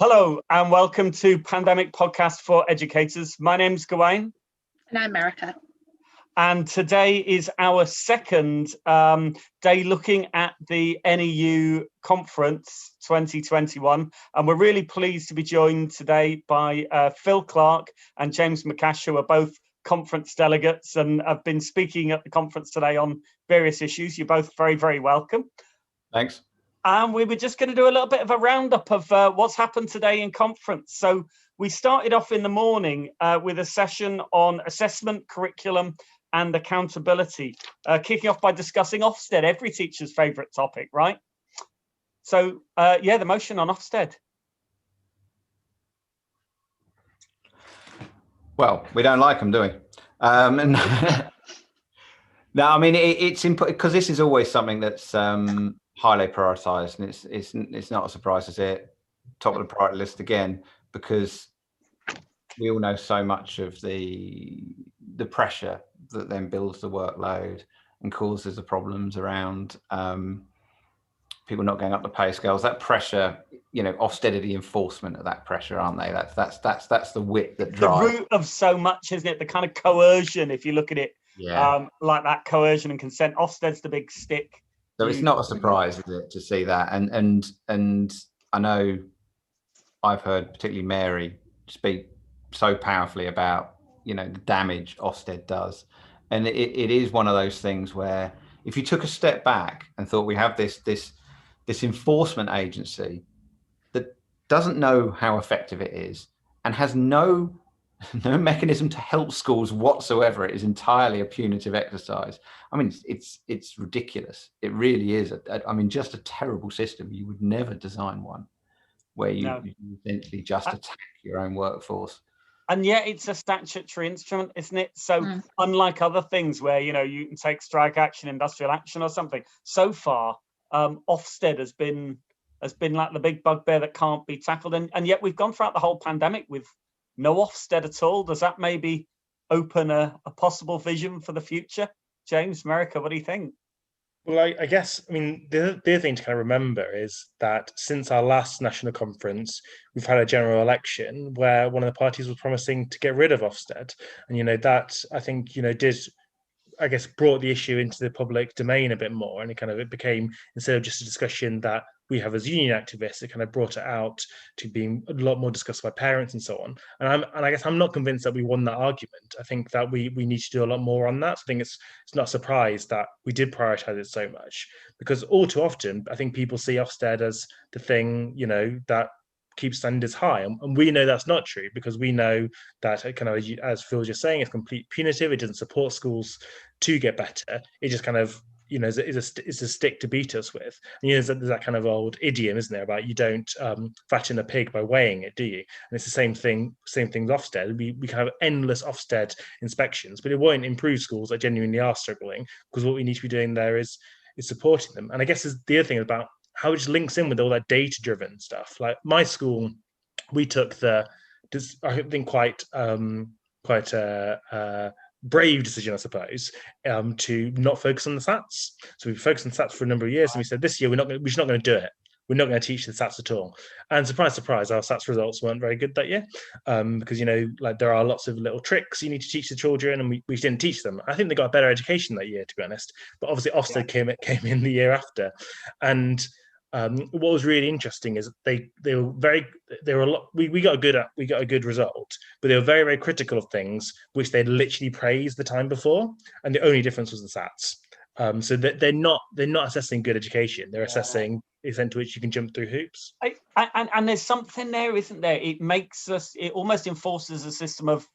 Hello and welcome to Pandemic Podcast for Educators. My name's Gawain. And I'm Merike. And today is our second day looking at the NEU Conference 2021. And we're really pleased to be joined today by Phil Clarke and James McAsh, who are both conference delegates and have been speaking at the conference today on various issues. You're both very, very welcome. Thanks. And we were just going to do a little bit of a roundup of what's happened today in conference. So we started off in the morning with a session on assessment, curriculum and accountability, kicking off by discussing Ofsted, every teacher's favourite topic, right? So, the motion on Ofsted. Well, we don't like them, do we? No, I mean, it's important because this is always something that's highly prioritised, and it's not a surprise to see it top of the priority list again, because we all know so much of the pressure that then builds the workload and causes the problems around people not going up the pay scales. That pressure, Ofsted are the enforcement of that pressure, aren't they? That's the whip that drives. The root of so much, isn't it? The kind of coercion, if you look at it, like that coercion and consent. Ofsted's the big stick. So it's not a surprise, is it, to see that? And I know I've heard particularly Mary speak so powerfully about the damage Ofsted does, and it is one of those things where if you took a step back and thought we have this enforcement agency that doesn't know how effective it is and has no mechanism to help schools whatsoever. It is entirely a punitive exercise. I mean, it's ridiculous. It really is. I mean, just a terrible system. You would never design one where you essentially just attack your own workforce. And yet it's a statutory instrument, isn't it? So unlike other things where, you can take strike action, industrial action or something, so far, Ofsted has been like the big bugbear that can't be tackled. And yet we've gone throughout the whole pandemic with no Ofsted at all. Does that maybe open a possible vision for the future? James, Merike, what do you think? Well, I guess, the other thing to kind of remember is that since our last national conference, we've had a general election where one of the parties was promising to get rid of Ofsted. And, that I think, brought the issue into the public domain a bit more. And it became, instead of just a discussion that we have as union activists, it kind of brought it out to being a lot more discussed by parents and so on. And I guess I'm not convinced that we won that argument. I think that we need to do a lot more on that. So I think it's not a surprise that we did prioritize it so much, because all too often, I think people see Ofsted as the thing, that keeps standards high. And we know that's not true, because we know that it kind of, as Phil was just saying, it's complete punitive. It doesn't support schools to get better. It just kind of, it's a stick to beat us with. And, there's that kind of old idiom, isn't there, about you don't fatten a pig by weighing it, do you? And it's the same thing with Ofsted. We can have endless Ofsted inspections, but it won't improve schools that genuinely are struggling, because what we need to be doing there is supporting them. And I guess the other thing about how it just links in with all that data-driven stuff. Like my school, we took I think quite brave decision, I suppose, to not focus on the SATs. So we focused on SATs for a number of years, and we said this year we're just not going to do it. We're not going to teach the SATs at all. And surprise, surprise, our SATs results weren't very good that year, because there are lots of little tricks you need to teach the children, and we didn't teach them. I think they got a better education that year, to be honest. But obviously, Ofsted came in the year after, and what was really interesting is we got a good result, but they were very, very critical of things which they'd literally praised the time before, and the only difference was the SATs. So they're not assessing good education. They're assessing the extent to which you can jump through hoops. And there's something there, isn't there? It almost enforces a system of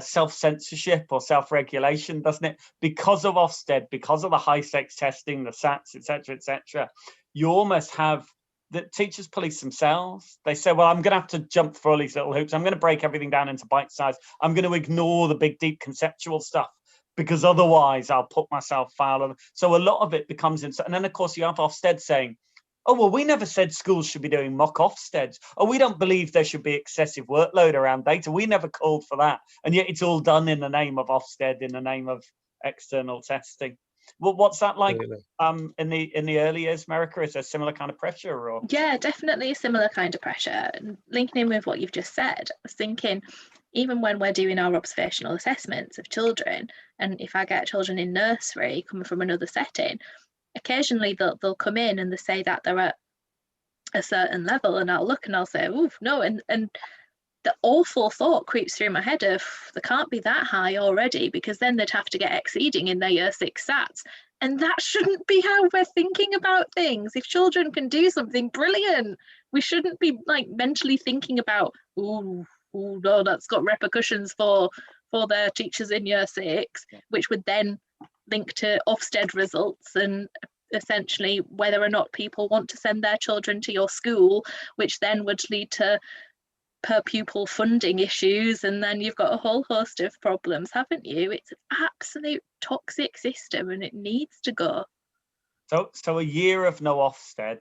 self-censorship or self-regulation, doesn't it? Because of Ofsted, because of the high-stakes testing, the SATs, etc., you almost have the teachers police themselves. They say, well, I'm going to have to jump through all these little hoops. I'm going to break everything down into bite size. I'm going to ignore the big, deep conceptual stuff, because otherwise I'll put myself foul. So a lot of it becomes insane. And then, of course, you have Ofsted saying, oh, well, we never said schools should be doing mock Ofsteds. Oh, we don't believe there should be excessive workload around data. We never called for that. And yet it's all done in the name of Ofsted, in the name of external testing. Well, what's that like Absolutely. in the early years, Merike? Is there similar kind of pressure? Or Yeah, definitely a similar kind of pressure. And linking in with what you've just said, I was thinking, even when we're doing our observational assessments of children, and if I get children in nursery coming from another setting, occasionally they'll come in and they say that they're at a certain level, and I'll look and I'll say, "Oh no," and the awful thought creeps through my head of they can't be that high already, because then they'd have to get exceeding in their year 6 sats. And that shouldn't be how we're thinking about things. If children can do something brilliant, we shouldn't be like mentally thinking about, oh no, that's got repercussions for their teachers in year 6, which would then link to Ofsted results and essentially whether or not people want to send their children to your school, which then would lead to per pupil funding issues, and then you've got a whole host of problems, haven't you? It's an absolute toxic system and it needs to go. So a year of no Ofsted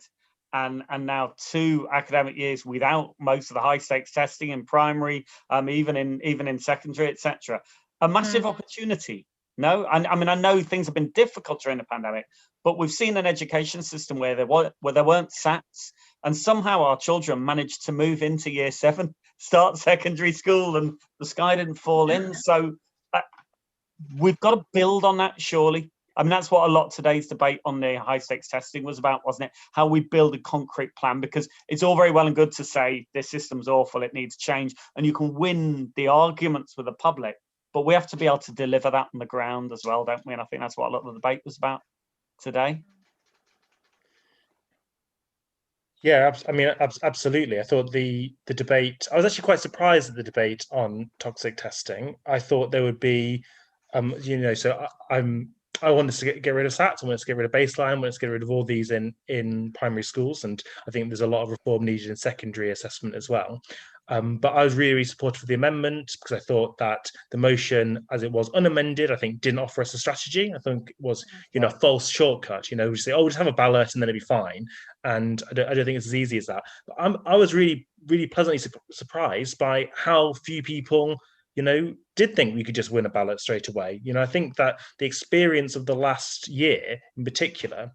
and now 2 academic years without most of the high stakes testing in primary, even in secondary, etc. A massive opportunity. No, I mean, I know things have been difficult during the pandemic, but we've seen an education system where there weren't SATs, and somehow our children managed to move into year 7, start secondary school, and the sky didn't fall in. So we've got to build on that, surely. I mean, that's what a lot of today's debate on the high stakes testing was about, wasn't it? How we build a concrete plan, because it's all very well and good to say this system's awful, it needs change, and you can win the arguments with the public. But we have to be able to deliver that on the ground as well, don't we? And I think that's what a lot of the debate was about today. Yeah, I mean, absolutely. I thought the debate. I was actually quite surprised at the debate on toxic testing. I thought there would be, So I wanted to get rid of SATs. I wanted to get rid of baseline. I wanted to get rid of all these in primary schools, and I think there's a lot of reform needed in secondary assessment as well. But I was really, really supportive of the amendment because I thought that the motion, as it was unamended, I think didn't offer us a strategy. I think it was, a false shortcut. We say, oh, we'll just have a ballot and then it'll be fine. And I don't think it's as easy as that. But I was really, really pleasantly surprised by how few people, did think we could just win a ballot straight away. I think that the experience of the last year in particular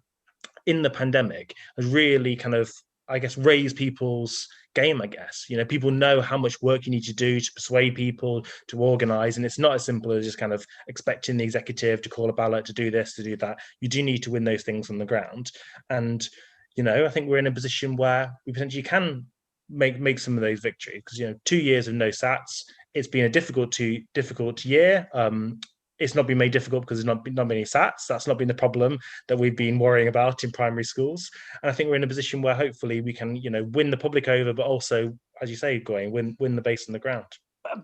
in the pandemic has really kind of, I guess, raised people's game, I guess. People know how much work you need to do to persuade people, to organize, and it's not as simple as just kind of expecting the executive to call a ballot, to do this, to do that. You do need to win those things on the ground. And, I think we're in a position where we potentially can make some of those victories, because 2 years of no SATs, it's been a difficult year. It's not been made difficult because there's not many SATs. That's not been the problem that we've been worrying about in primary schools. And I think we're in a position where hopefully we can, win the public over, but also, as you say, Gawain, win the base on the ground.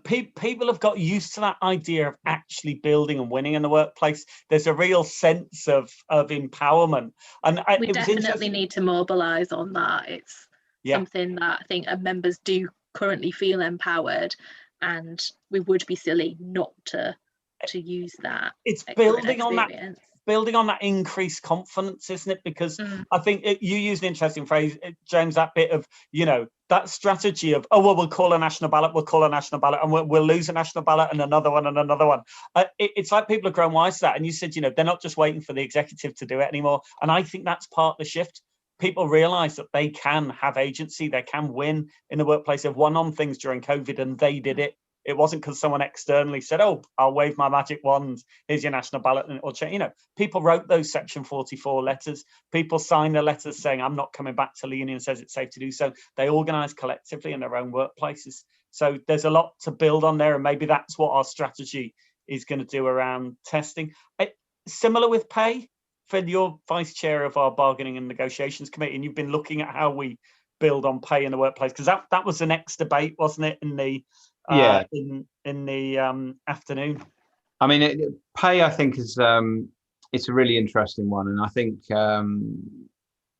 People have got used to that idea of actually building and winning in the workplace. There's a real sense of empowerment, and we definitely need to mobilise on that. It's something that I think members do currently feel empowered, and we would be silly not to use that. It's building on that increased confidence, isn't it? Because I think you used an interesting phrase, James, that bit of, that strategy of, oh, well, we'll call a national ballot, and we'll lose a national ballot and another one and another one. It's like people have grown wise to that. And you said, they're not just waiting for the executive to do it anymore. And I think that's part of the shift. People realise that they can have agency, they can win in the workplace. They've won on things during COVID and they did it. It wasn't because someone externally said, oh, I'll wave my magic wand, here's your national ballot, and it'll change. People wrote those Section 44 letters. People signed the letters saying, I'm not coming back till the union says it's safe to do so. They organised collectively in their own workplaces. So there's a lot to build on there, and maybe that's what our strategy is going to do around testing. Similar with pay, Fred, you're vice chair of our bargaining and negotiations committee, and you've been looking at how we build on pay in the workplace, because that was the next debate, wasn't it, in the in the afternoon. I mean, pay, I think, is it's a really interesting one, and I think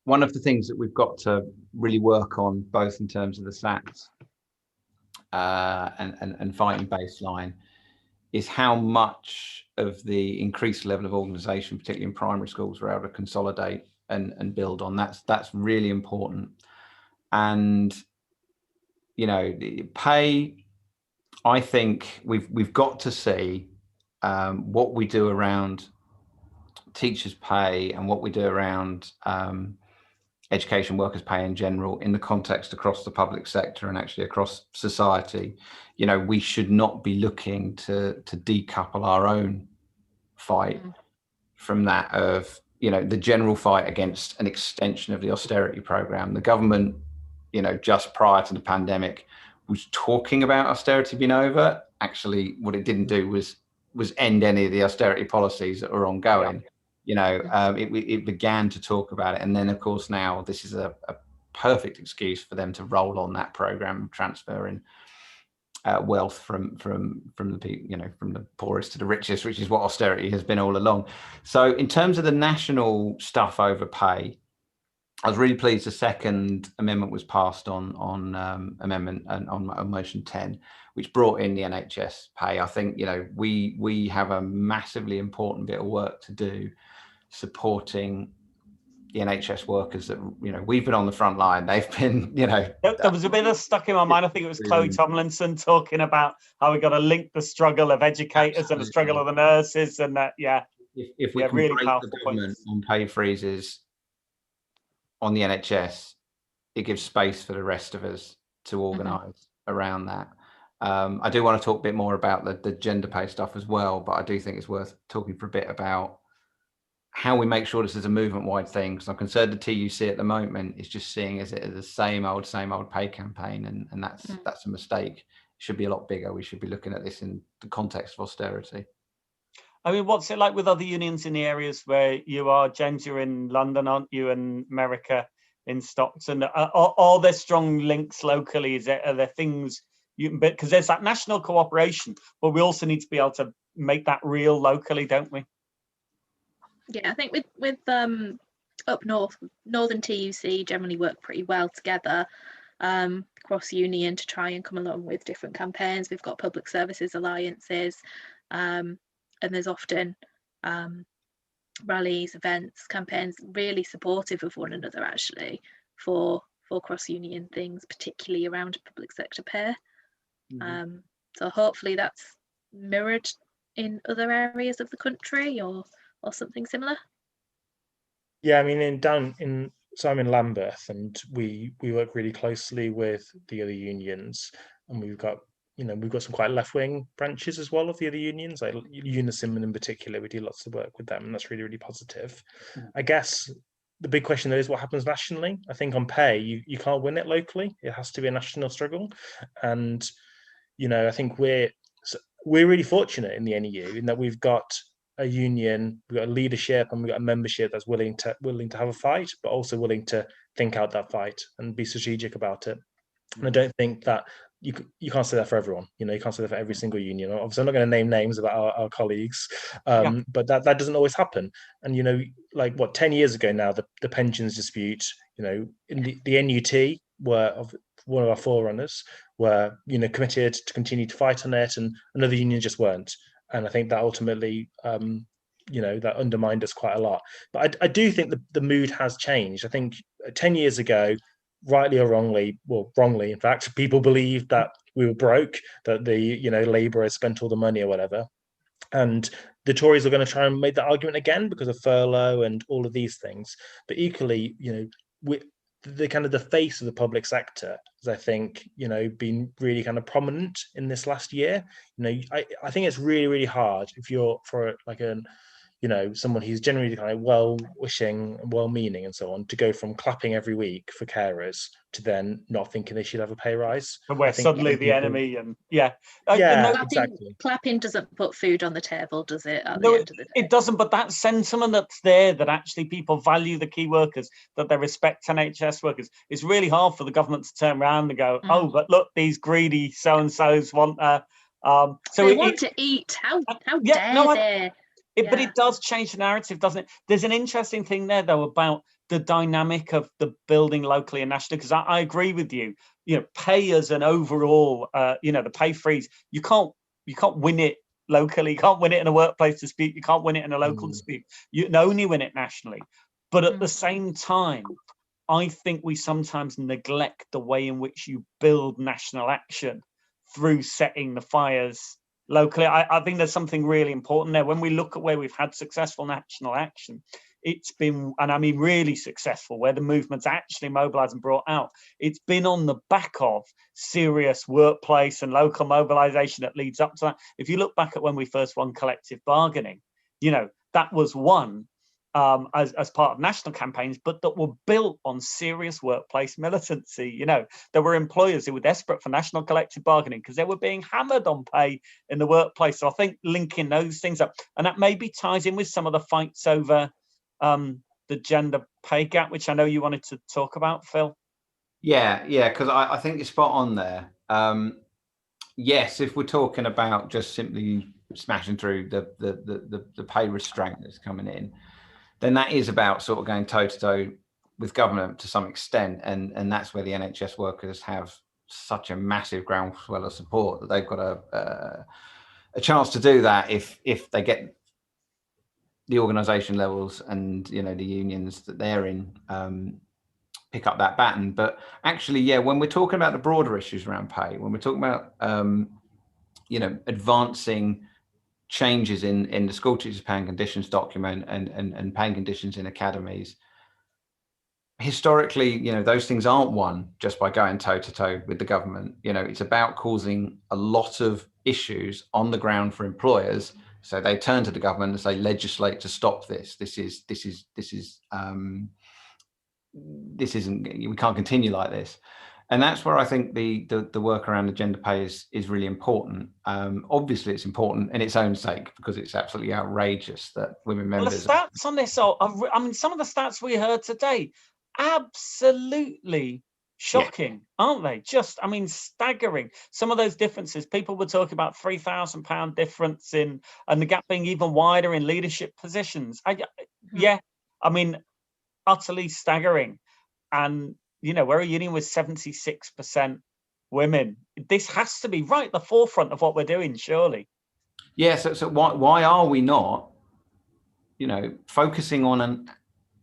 one of the things that we've got to really work on, both in terms of the SATs and fighting baseline, is how much of the increased level of organisation, particularly in primary schools, we're able to consolidate and build on. That's really important. And pay, I think we've got to see what we do around teachers' pay and what we do around education workers' pay in general in the context across the public sector and actually across society, you know, we should not be looking to decouple our own fight from that of, you know, the general fight against an extension of the austerity program. The government, you know, just prior to the pandemic was talking about austerity being over. Actually, what it didn't do was end any of the austerity policies that were ongoing. You know, it began to talk about it. And then, of course, now this is a perfect excuse for them to roll on that program, transferring wealth from the people, you know, from the poorest to the richest, which is what austerity has been all along. So in terms of the national stuff over pay, I was really pleased the second amendment was passed on motion 10, which brought in the NHS pay. I think, you know, we have a massively important bit of work to do supporting the NHS workers that, you know, we've been on the front line. They've been, you know, there was a bit of stuck in my mind. I think it was Chloe Tomlinson talking about how we got to link the struggle of educators and the struggle of the nurses, and that, if we can really break powerful the government points on pay freezes on the NHS, it gives space for the rest of us to organise around that. I do want to talk a bit more about the gender pay stuff as well, but I do think it's worth talking for a bit about how we make sure this is a movement-wide thing, because I'm concerned the TUC at the moment is just seeing it as the same old pay campaign, and that's a mistake. It should be a lot bigger. We should be looking at this in the context of austerity. I mean, what's it like with other unions in the areas where you are? James, you're in London, aren't you? And Merike in Stockton. Are there strong links locally? Are there things because there's that national cooperation, but we also need to be able to make that real locally, don't we? Yeah, I think with up north, Northern TUC generally work pretty well together cross union to try and come along with different campaigns. We've got public services alliances, and there's often rallies, events, campaigns, really supportive of one another actually for cross union things, particularly around public sector pay. So hopefully that's mirrored in other areas of the country or something similar. Yeah, I mean, so I'm in Lambeth, and we work really closely with the other unions, and we've got some quite left-wing branches as well of the other unions, like Unison in particular. We do lots of work with them, and that's really, really positive. I guess the big question though is what happens nationally. I think on pay, you can't win it locally. It has to be a national struggle, and I think we're really fortunate in the NEU in that we've got a union, we've got a leadership, and we've got a membership that's willing to have a fight, but also willing to think out that fight and be strategic about it. And I don't think that you can't say that for everyone. You can't say that for every single union. Obviously, I'm not going to name names about our colleagues, but that doesn't always happen. And 10 years ago now, the pensions dispute, in the NUT were one of our forerunners, were committed to continue to fight on it, and another union just weren't. And I think that ultimately, that undermined us quite a lot. But I do think the mood has changed. I think 10 years ago, rightly or wrongly, well, wrongly, in fact, people believed that we were broke, that the, Labour had spent all the money or whatever. And the Tories are going to try and make that argument again because of furlough and all of these things. But equally, the kind of the face of the public sector has, I think, been really kind of prominent in this last year. I think it's really, really hard if you're for like someone who's generally kind of well-wishing, well-meaning and so on, to go from clapping every week for carers to then not thinking they should have a pay rise. And we're suddenly the enemy, and exactly. Clapping doesn't put food on the table, does it? At the end of the day? It doesn't. But that sentiment that's there, that actually people value the key workers, that they respect NHS workers, it's really hard for the government to turn around and go, oh, but look, these greedy so-and-sos want so they want to eat. How dare they? But it does change the narrative, doesn't it? There's an interesting thing there, though, about the dynamic of the building locally and nationally, because I agree with you. Pay as an overall, the pay freeze, you can't win it locally. You can't win it in a workplace dispute. You can't win it in a local dispute. You can only win it nationally. But at the same time, I think we sometimes neglect the way in which you build national action through setting the fires locally. I think there's something really important there. When we look at where we've had successful national action, it's been, and I mean really successful, where the movement's actually mobilised and brought out. It's been on the back of serious workplace and local mobilisation that leads up to that. If you look back at when we first won collective bargaining, you know, that was one as part of national campaigns, but that were built on serious workplace militancy. You know, there were employers who were desperate for national collective bargaining because they were being hammered on pay in the workplace. So I think linking those things up, and that maybe ties in with some of the fights over the gender pay gap, which I know you wanted to talk about, Phil. Yeah, because I think you're spot on there. Yes, if we're talking about just simply smashing through the pay restraint that's coming in, then that is about sort of going toe to toe with government to some extent, and that's where the NHS workers have such a massive groundswell of support that they've got a chance to do that if they get the organisation levels and, you know, the unions that they're in pick up that baton. But actually, yeah, when we're talking about the broader issues around pay, when we're talking about you know, advancing changes in the school teachers paying conditions document and paying conditions in academies, historically, you know, those things aren't won just by going toe to toe with the government. You know, it's about causing a lot of issues on the ground for employers. So they turn to the government and say, legislate to stop this. This isn't, we can't continue like this. And that's where I think the work around the gender pay is really important. Obviously, it's important in its own sake because it's absolutely outrageous that women members. Well, the stats on this are, I mean, some of the stats we heard today, absolutely shocking, aren't they? Just, I mean, staggering. Some of those differences, people were talking about £3,000 difference in, and the gap being even wider in leadership positions. Yeah, I mean, utterly staggering. And, you know, we're a union with 76% women. This has to be right at the forefront of what we're doing, surely. Yeah, so why are we not, you know, focusing on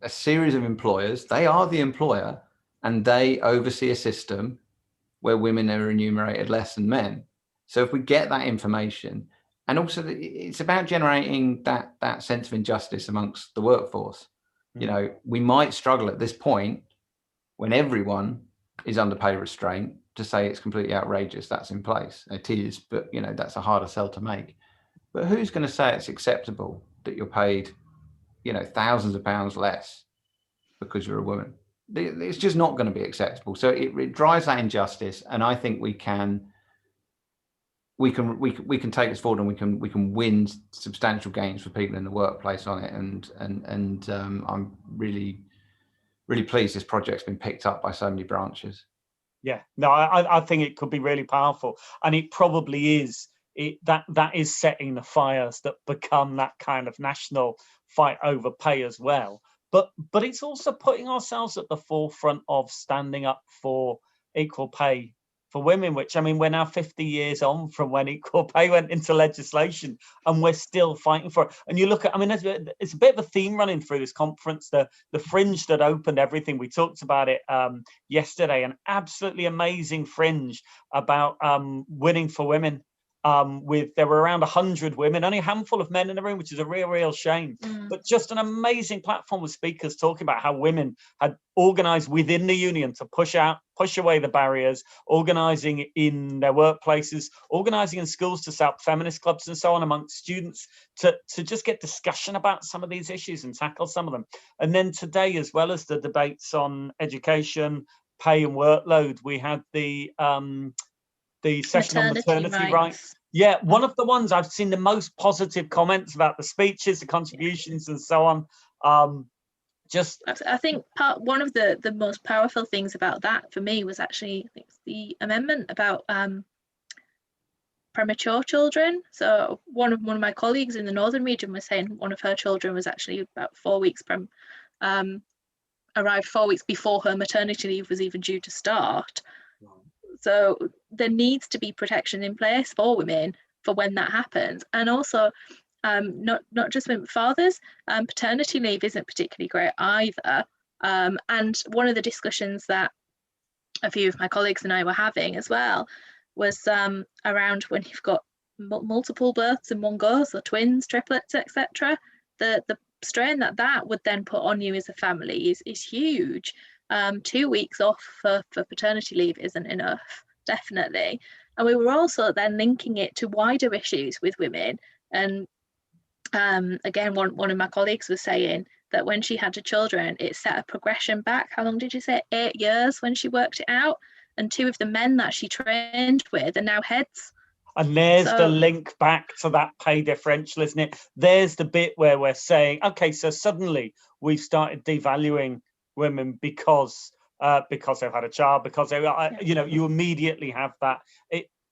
a series of employers? They are the employer and they oversee a system where women are remunerated less than men. So if we get that information, and also it's about generating that sense of injustice amongst the workforce. You know, we might struggle at this point when everyone is under pay restraint to say it's completely outrageous that's in place. It is, but, you know, that's a harder sell to make. But who's going to say it's acceptable that you're paid, you know, thousands of pounds less because you're a woman? It's just not going to be acceptable. So it drives that injustice, and I think we can take this forward, and we can win substantial gains for people in the workplace on it. And I'm really pleased this project's been picked up by so many branches. Yeah, no, I think it could be really powerful, and it probably is. That is setting the fires that become that kind of national fight over pay as well. But it's also putting ourselves at the forefront of standing up for equal pay for women, which, I mean, we're now 50 years on from when equal pay went into legislation, and we're still fighting for it. And you look at, I mean, it's a bit of a theme running through this conference, the fringe that opened everything. We talked about it yesterday, an absolutely amazing fringe about winning for women. There were around 100 women, only a handful of men in the room, which is a real shame. But just an amazing platform with speakers talking about how women had organised within the union to push away the barriers, organising in their workplaces, organising in schools to set up feminist clubs and so on amongst students to just get discussion about some of these issues and tackle some of them. And then today, as well as the debates on education, pay and workload, we had the session on maternity rights. Yeah, one of the ones I've seen the most positive comments about the speeches, the contributions, and so on. I think one of the most powerful things about that for me was actually, I think, the amendment about premature children. So one of my colleagues in the northern region was saying one of her children was actually about 4 weeks arrived 4 weeks before her maternity leave was even due to start. So there needs to be protection in place for women for when that happens. And also, not just women, fathers, paternity leave isn't particularly great either. And one of the discussions that a few of my colleagues and I were having as well was around when you've got multiple births in one go, so twins, triplets, etc., the strain that would then put on you as a family is huge. 2 weeks off for paternity leave isn't enough, definitely. And we were also then linking it to wider issues with women. And again, one of my colleagues was saying that when she had her children, it set a progression back. How long did you say? 8 years when she worked it out. And 2 of the men that she trained with are now heads. And there's the link back to that pay differential, isn't it? There's the bit where we're saying, okay, so suddenly we've started devaluing women because they've had a child, because they, you know, you immediately have that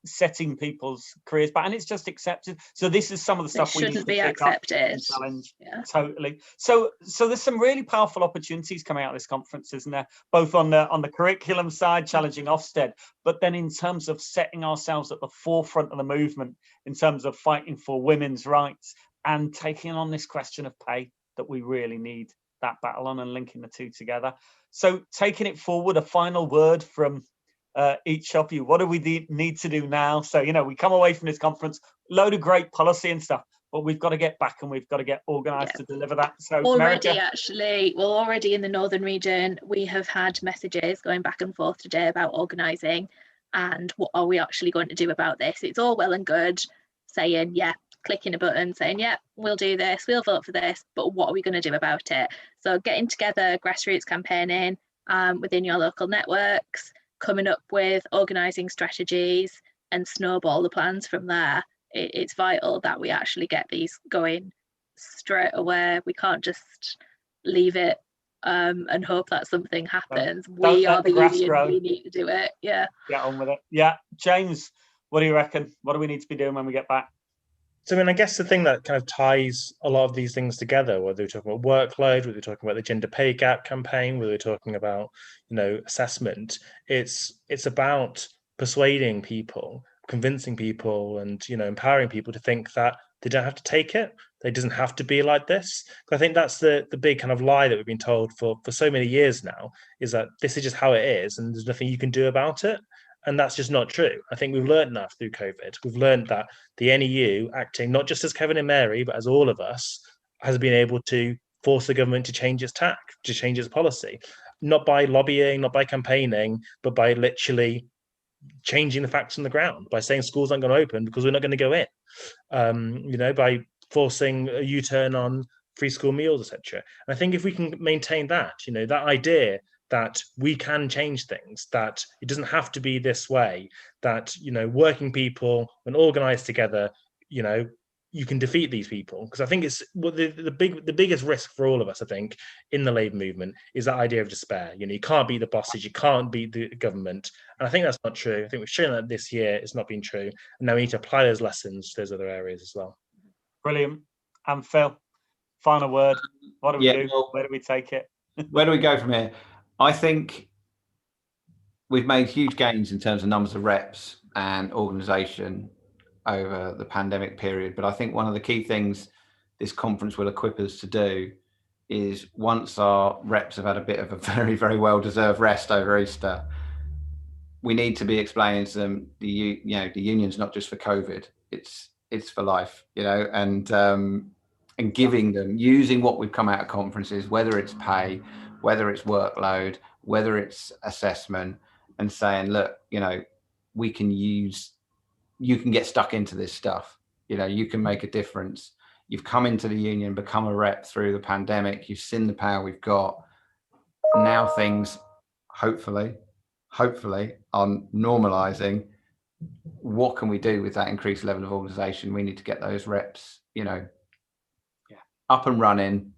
setting people's careers back, and it's just accepted. So this is some of the stuff we need to pick accepted up and challenge. Totally. So there's some really powerful opportunities coming out of this conference, isn't there? Both on the curriculum side, challenging Ofsted, but then in terms of setting ourselves at the forefront of the movement, in terms of fighting for women's rights and taking on this question of pay that we really need that battle on, and linking the two together. So taking it forward, a final word from each of you. What do we need to do now? So, you know, we come away from this conference, load of great policy and stuff, but we've got to get back and we've got to get organised to deliver that. So already, Merike? already in the northern region, we have had messages going back and forth today about organising and what are we actually going to do about this. It's all well and good saying, yeah, clicking a button saying, yeah, we'll do this, we'll vote for this, but what are we going to do about it? So getting together grassroots campaigning within your local networks, coming up with organising strategies and snowball the plans from there. It's vital that we actually get these going straight away. We can't just leave it and hope that something happens. We are the union, we need to do it. Yeah. Get on with it. Yeah. James, what do you reckon? What do we need to be doing when we get back? So, I mean, I guess the thing that kind of ties a lot of these things together, whether we're talking about workload, whether we're talking about the gender pay gap campaign, whether we're talking about, you know, assessment, it's about persuading people, convincing people, and, you know, empowering people to think that they don't have to take it. It doesn't have to be like this. I think that's the big kind of lie that we've been told for so many years now, is that this is just how it is and there's nothing you can do about it. And that's just not true. I think we've learned enough through COVID. We've learned that the NEU, acting not just as Kevin and Mary, but as all of us, has been able to force the government to change its tack, to change its policy, not by lobbying, not by campaigning, but by literally changing the facts on the ground, by saying schools aren't going to open because we're not going to go in, you know, by forcing a U-turn on free school meals, etc. And I think if we can maintain that, you know, that idea that we can change things, that it doesn't have to be this way, that, you know, working people, when organized together, you know, you can defeat these people. Because I think it's the biggest risk for all of us, I think, in the Labour movement is that idea of despair. You know, you can't beat the bosses, you can't beat the government. And I think that's not true. I think we've shown that this year it's not been true. And now we need to apply those lessons to those other areas as well. Brilliant. And Phil, final word. What do we do? Where do we take it? Where do we go from here? I think we've made huge gains in terms of numbers of reps and organisation over the pandemic period. But I think one of the key things this conference will equip us to do is, once our reps have had a bit of a very, very well-deserved rest over Easter, we need to be explaining to them the union's not just for COVID, it's for life, you know, and giving them, using what we've come out of conferences, whether it's pay, whether it's workload, whether it's assessment, and saying, look, you know, you can get stuck into this stuff. You know, you can make a difference. You've come into the union, become a rep through the pandemic. You've seen the power we've got. Now things, hopefully, are normalizing. What can we do with that increased level of organization? We need to get those reps, you know, up and running,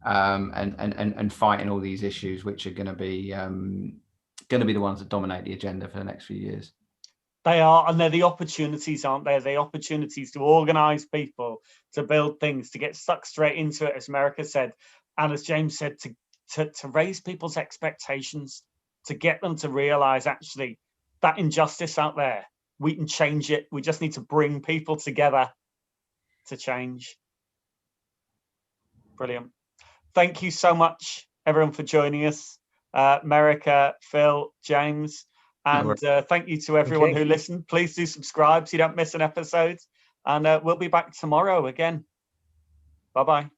and fighting all these issues, which are going to be the ones that dominate the agenda for the next few years. They are, and they're the opportunities, aren't they? The opportunities to organise people, to build things, to get stuck straight into it, as Merike said, and as James said, to raise people's expectations, to get them to realise actually that injustice out there, we can change it. We just need to bring people together to change. Brilliant. Thank you so much, everyone, for joining us. Merike, Phil, James, and thank you to everyone who listened. Please do subscribe so you don't miss an episode. And we'll be back tomorrow again. Bye-bye.